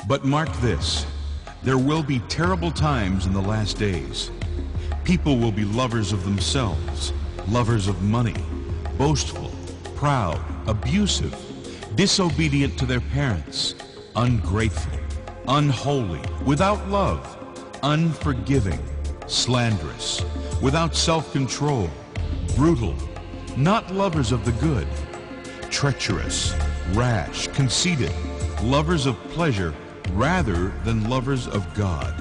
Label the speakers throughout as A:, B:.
A: But mark this, there will be terrible times in the last days. People will be lovers of themselves, lovers of money, boastful, proud, abusive, disobedient to their parents, ungrateful, unholy, without love, unforgiving, slanderous, without self-control, brutal, not lovers of the good, treacherous, rash, conceited, lovers of pleasure rather than lovers of God,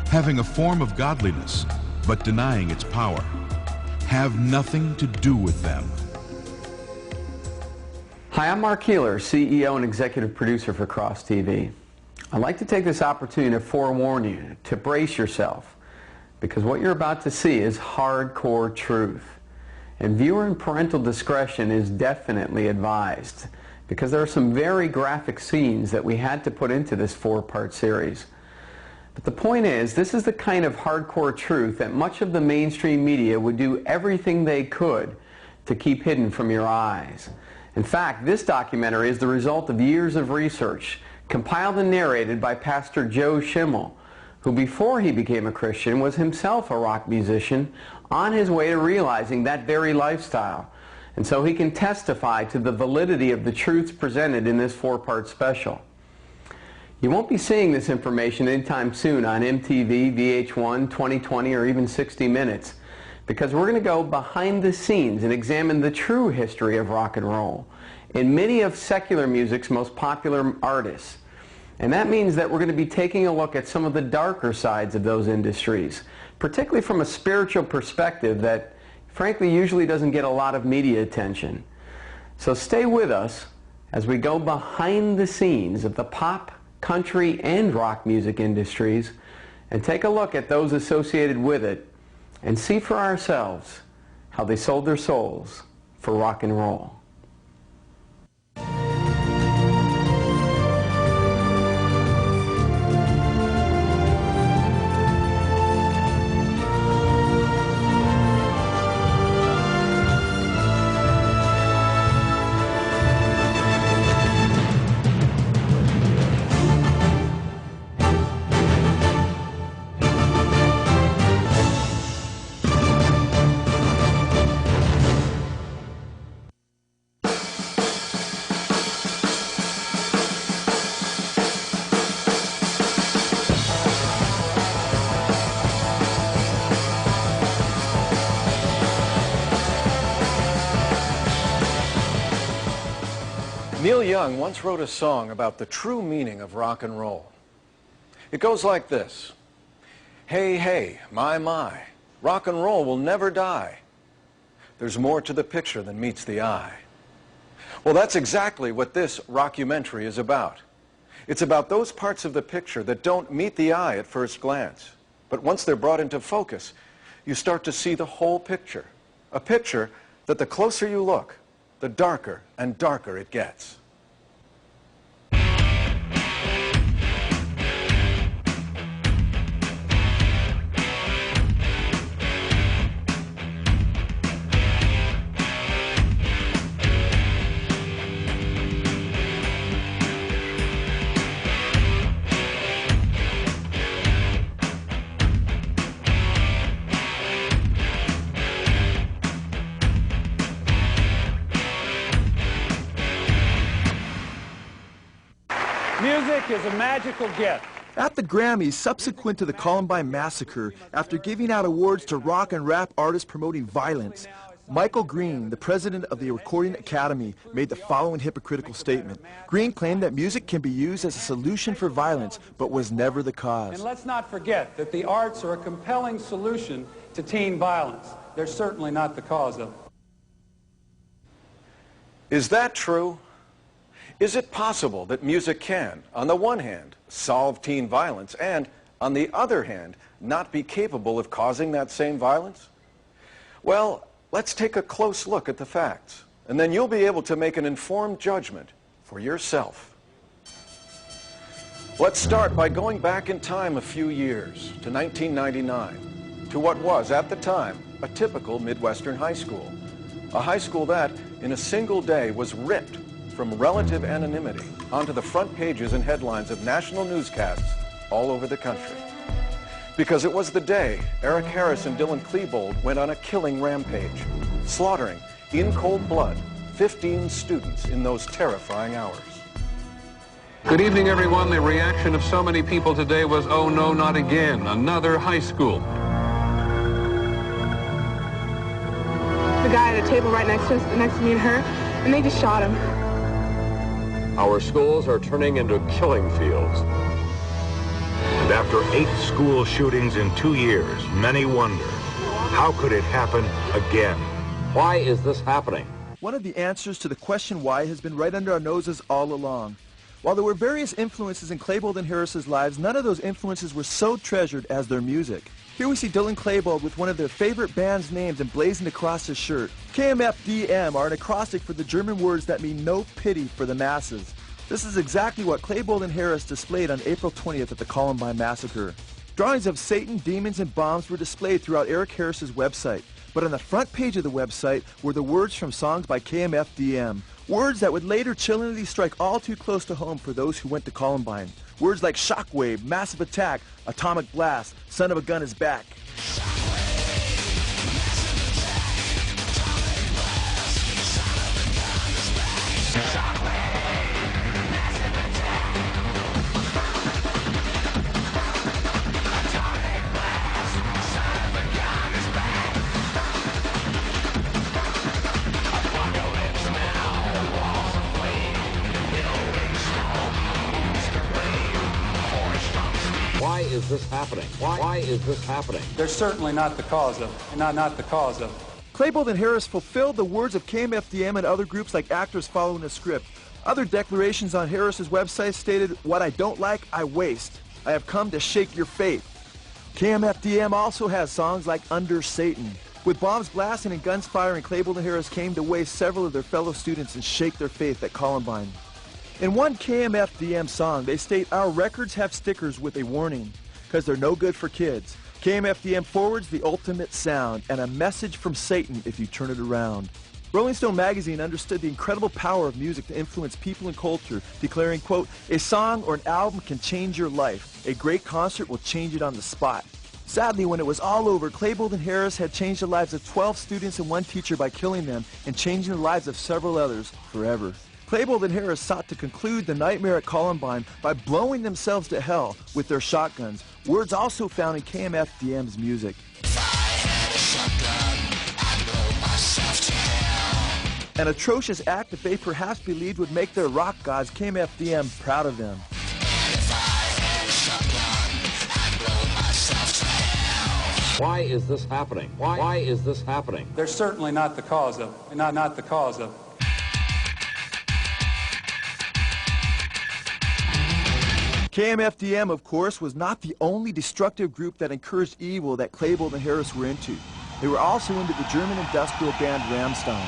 A: having a form of godliness, but denying its power. Have nothing to do with them.
B: Hi, I'm Mark Keeler, CEO and Executive Producer for Cross TV. I'd like to take this opportunity to forewarn you, to brace yourself, because what you're about to see is hardcore truth. And viewer and parental discretion is definitely advised, because there are some very graphic scenes that we had to put into this 4-part series. But the point is, this is the kind of hardcore truth that much of the mainstream media would do everything they could to keep hidden from your eyes. In fact, this documentary is the result of years of research, compiled and narrated by Pastor Joe Schimmel, who before he became a Christian was himself a rock musician on his way to realizing that very lifestyle. And so he can testify to the validity of the truths presented in this 4-part special. You won't be seeing this information anytime soon on MTV, VH1, 2020, or even 60 Minutes, because we're going to go behind the scenes and examine the true history of rock and roll in many of secular music's most popular artists. And that means that we're going to be taking a look at some of the darker sides of those industries, particularly from a spiritual perspective that, frankly, usually doesn't get a lot of media attention. So stay with us as we go behind the scenes of the pop, country, and rock music industries and take a look at those associated with it and see for ourselves how they sold their souls for rock and roll.
C: Neil Young once wrote a song about the true meaning of rock and roll. It goes like this: hey, hey, my, rock and roll will never die. There's more to the picture than meets the eye. Well, that's exactly what this rockumentary is about. It's about those parts of the picture that don't meet the eye at first glance. But once they're brought into focus, you start to see the whole picture. A picture that the closer you look, the darker and darker it gets.
D: Music is a magical gift.
E: At the Grammys, subsequent to the Columbine Massacre, after giving out awards to rock and rap artists promoting violence, Michael Green, the president of the Recording Academy, made the following hypocritical statement. Green claimed that music can be used as a solution for violence, but was never the cause.
D: And let's not forget that the arts are a compelling solution to teen violence. They're certainly not the cause of it.
C: Is that true? Is it possible that music can, on the one hand, solve teen violence and, on the other hand, not be capable of causing that same violence? Well, let's take a close look at the facts, and then you'll be able to make an informed judgment for yourself. Let's start by going back in time a few years to 1999, to what was, at the time, a typical Midwestern high school. A high school that, in a single day, was ripped from relative anonymity onto the front pages and headlines of national newscasts all over the country. Because it was the day Eric Harris and Dylan Klebold went on a killing rampage, slaughtering in cold blood 15 students in those terrifying hours.
F: Good evening, everyone. The reaction of so many people today was, oh no, not again, another high school.
G: The guy at a table right next to me and her, and they just shot him.
H: Our schools are turning into killing fields.
I: And after 8 school shootings in 2 years, many wonder, how could it happen again?
H: Why is this happening?
E: One of the answers to the question why has been right under our noses all along. While there were various influences in Klebold and Harris's lives, none of those influences were so treasured as their music. Here we see Dylan Klebold with one of their favorite band's names emblazoned across his shirt. KMFDM are an acrostic for the German words that mean no pity for the masses. This is exactly what Klebold and Harris displayed on April 20th at the Columbine Massacre. Drawings of Satan, demons, and bombs were displayed throughout Eric Harris's website. But on the front page of the website were the words from songs by KMFDM. Words that would later chillingly strike all too close to home for those who went to Columbine. Words like shockwave, massive attack, atomic blast, son of a gun is back.
H: Why is this happening? Why is this happening?
D: They're certainly not the cause of, not the cause of.
E: Klebold and Harris fulfilled the words of KMFDM and other groups like actors following a script. Other declarations on Harris's website stated, "What I don't like, I waste. I have come to shake your faith." KMFDM also has songs like Under Satan. With bombs blasting and guns firing, Klebold and Harris came to waste several of their fellow students and shake their faith at Columbine. In one KMFDM song, they state, "Our records have stickers with a warning, because they're no good for kids. KMFDM forwards the ultimate sound, and a message from Satan if you turn it around." Rolling Stone magazine understood the incredible power of music to influence people and culture, declaring, quote, "A song or an album can change your life. A great concert will change it on the spot." Sadly, when it was all over, Klebold and Harris had changed the lives of 12 students and 1 teacher by killing them and changing the lives of several others forever. Klebold and Harris sought to conclude the nightmare at Columbine by blowing themselves to hell with their shotguns, words also found in KMFDM's music.
J: If I had a shotgun, I'd blow myself to hell.
E: An atrocious act that they perhaps believed would make their rock gods, KMFDM, proud of them.
J: And if I had a shotgun, I'd blow myself to hell.
H: Why is this happening? Why is this happening?
D: They're certainly not the cause of, not the cause of.
E: KMFDM, of course, was not the only destructive group that encouraged evil that Klebold and Harris were into. They were also into the German industrial band Rammstein.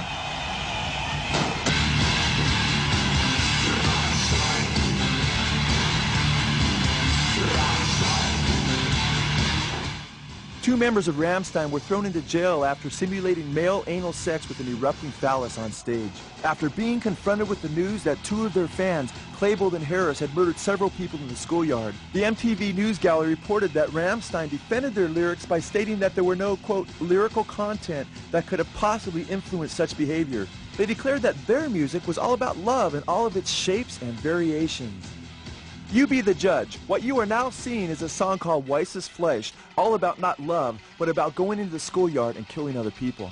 E: Two members of Rammstein were thrown into jail after simulating male anal sex with an erupting phallus on stage. After being confronted with the news that 2 of their fans, Klebold and Harris, had murdered several people in the schoolyard, the MTV News Gallery reported that Rammstein defended their lyrics by stating that there were no, quote, lyrical content that could have possibly influenced such behavior. They declared that their music was all about love in all of its shapes and variations. You be the judge. What you are now seeing is a song called Weisses Fleisch, all about not love, but about going into the schoolyard and killing other people.